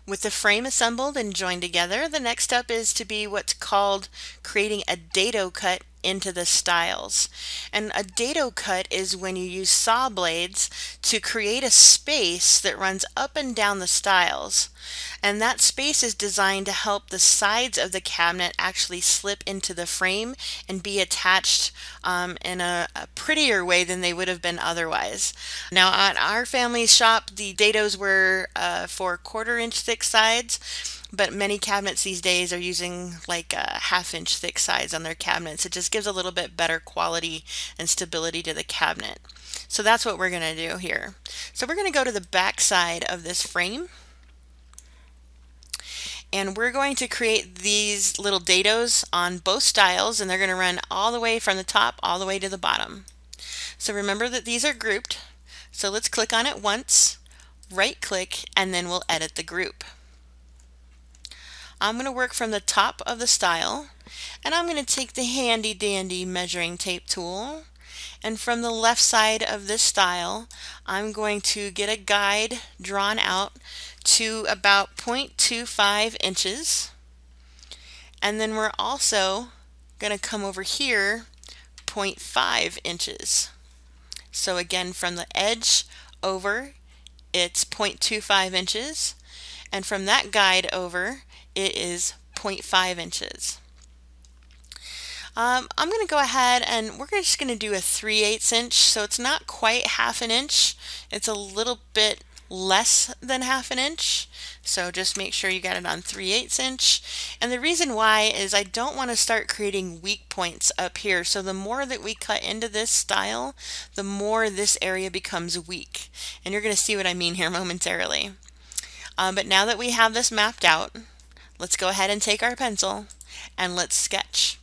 With the frame assembled and joined together, the next step is to be what's called creating a dado cut into the stiles. And a dado cut is when you use saw blades to create a space that runs up and down the stiles. And that space is designed to help the sides of the cabinet actually slip into the frame and be attached in a prettier way than they would have been otherwise. Now, at our family's shop, the dados were for 1/4 inch thick sides, but many cabinets these days are using like a 1/2 inch thick sides on their cabinets. It just gives a little bit better quality and stability to the cabinet. So that's what we're going to do here. So we're going to go to the back side of this frame, and we're going to create these little dados on both stiles, and they're going to run all the way from the top all the way to the bottom. So remember that these are grouped. So let's click on it once, right click, and then we'll edit the group. I'm going to work from the top of the stile, and I'm going to take the handy dandy measuring tape tool, and from the left side of this stile I'm going to get a guide drawn out to about 0.25 inches, and then we're also going to come over here 0.5 inches. So again, from the edge over, it's 0.25 inches, and from that guide over, it is 0.5 inches. I'm going to go ahead and we're just going to do a 3/8 inch, so it's not quite 1/2 inch. It's a little bit less than 1/2 inch. So just make sure you got it on 3/8 inch. And the reason why is I don't want to start creating weak points up here. So the more that we cut into this stile, the more this area becomes weak. And you're going to see what I mean here momentarily. But now that we have this mapped out, let's go ahead and take our pencil and let's sketch.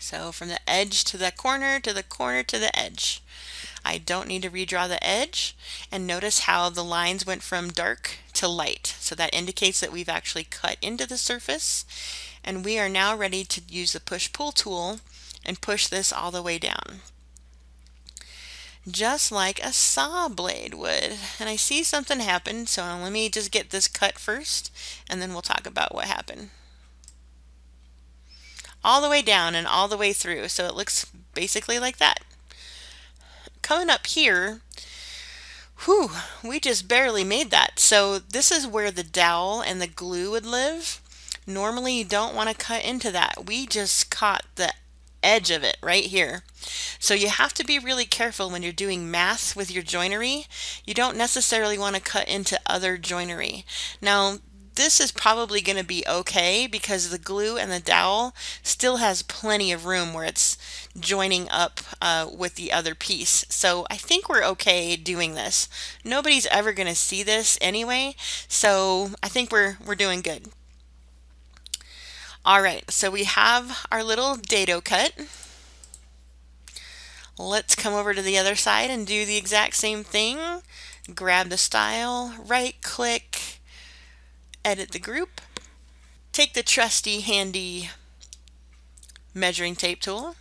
So from the edge to the corner to the corner to the edge. I don't need to redraw the edge, and notice how the lines went from dark to light. So that indicates that we've actually cut into the surface, and we are now ready to use the push-pull tool and push this all the way down. Just like a saw blade would. And I see something happen, so let me just get this cut first, and then we'll talk about what happened. All the way down and all the way through, so it looks basically like that. Coming up here, whew, we just barely made that. So this is where the dowel and the glue would live. Normally you don't want to cut into that. We just caught the edge of it right here. So you have to be really careful when you're doing math with your joinery. You don't necessarily want to cut into other joinery. Now, this is probably going to be okay because the glue and the dowel still has plenty of room where it's joining up with the other piece. So I think we're okay doing this. Nobody's ever going to see this anyway, so I think we're doing good. All right, so we have our little dado cut. Let's come over to the other side and do the exact same thing. Grab the stile, right click, edit the group, take the trusty handy measuring tape tool,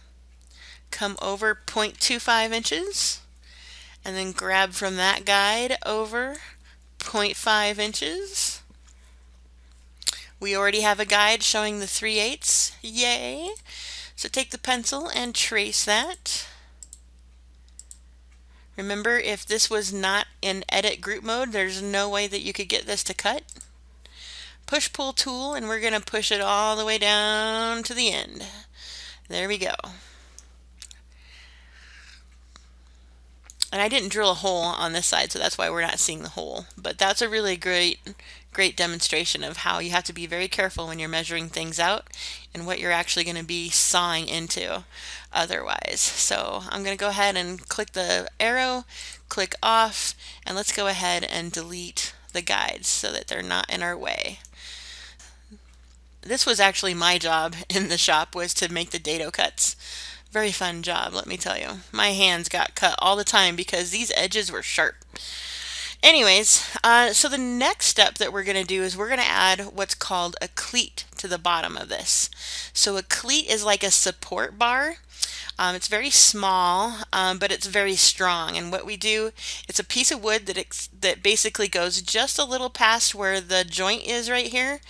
come over 0.25 inches, and then grab from that guide over 0.5 inches. We already have a guide showing the 3/8, yay! So take the pencil and trace that. Remember, if this was not in edit group mode, there's no way that you could get this to cut. Push-pull tool, and we're going to push it all the way down to the end. There we go. And I didn't drill a hole on this side, so that's why we're not seeing the hole. But that's a really great demonstration of how you have to be very careful when you're measuring things out and what you're actually going to be sawing into otherwise. So I'm going to go ahead and click the arrow, click off, and let's go ahead and delete the guides so that they're not in our way. This was actually my job in the shop, was to make the dado cuts. Very fun job, let me tell you. My hands got cut all the time because these edges were sharp. Anyways, so the next step that we're going to do is we're going to add what's called a cleat to the bottom of this. So a cleat is like a support bar. It's very small, but it's very strong. And what we do, it's a piece of wood that basically goes just a little past where the joint is right here,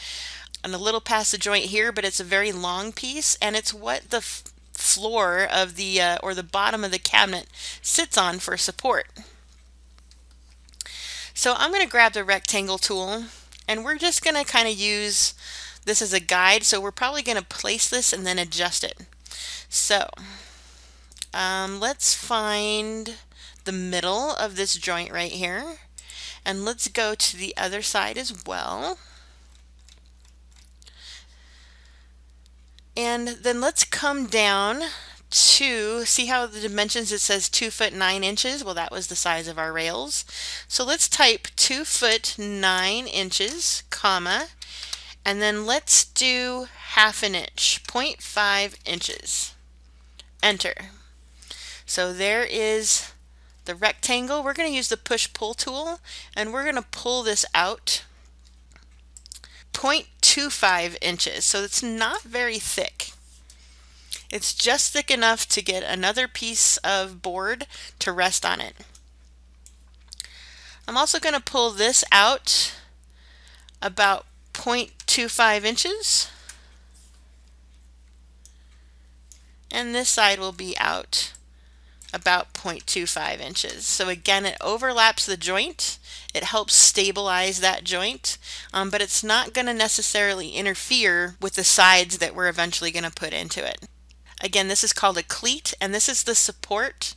and a little past the joint here, but it's a very long piece, and it's what the floor of the or the bottom of the cabinet sits on for support. So I'm going to grab the rectangle tool, and we're just going to kind of use this as a guide. So we're probably going to place this and then adjust it. So let's find the middle of this joint right here, and let's go to the other side as well. And then let's come down to see how the dimensions, it says 2 foot 9 inches. Well, that was the size of our rails. So let's type 2 foot 9 inches, comma, and then let's do half an inch, 0.5 inches. Enter. So there is the rectangle. We're going to use the push-pull tool, and we're going to pull this out 0.25 inches. So it's not very thick. It's just thick enough to get another piece of board to rest on it. I'm also going to pull this out about 0.25 inches. And this side will be out about 0.25 inches. So again, it overlaps the joint. It helps stabilize that joint, but it's not going to necessarily interfere with the sides that we're eventually going to put into it. Again, this is called a cleat, and this is the support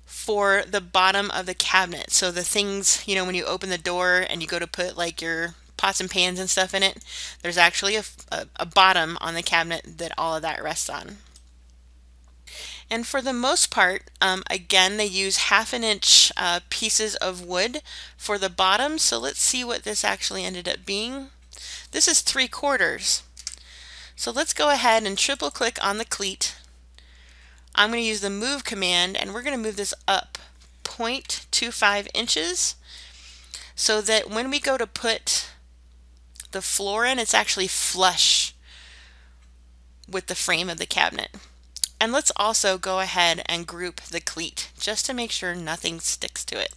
for the bottom of the cabinet. So the things, you know, when you open the door and you go to put like your pots and pans and stuff in it, there's actually a bottom on the cabinet that all of that rests on. And for the most part, again, they use half an inch pieces of wood for the bottom. So let's see what this actually ended up being. This is 3/4. So let's go ahead and triple click on the cleat. I'm going to use the move command, and we're going to move this up 0.25 inches so that when we go to put the floor in, it's actually flush with the frame of the cabinet. And let's also go ahead and group the cleat just to make sure nothing sticks to it.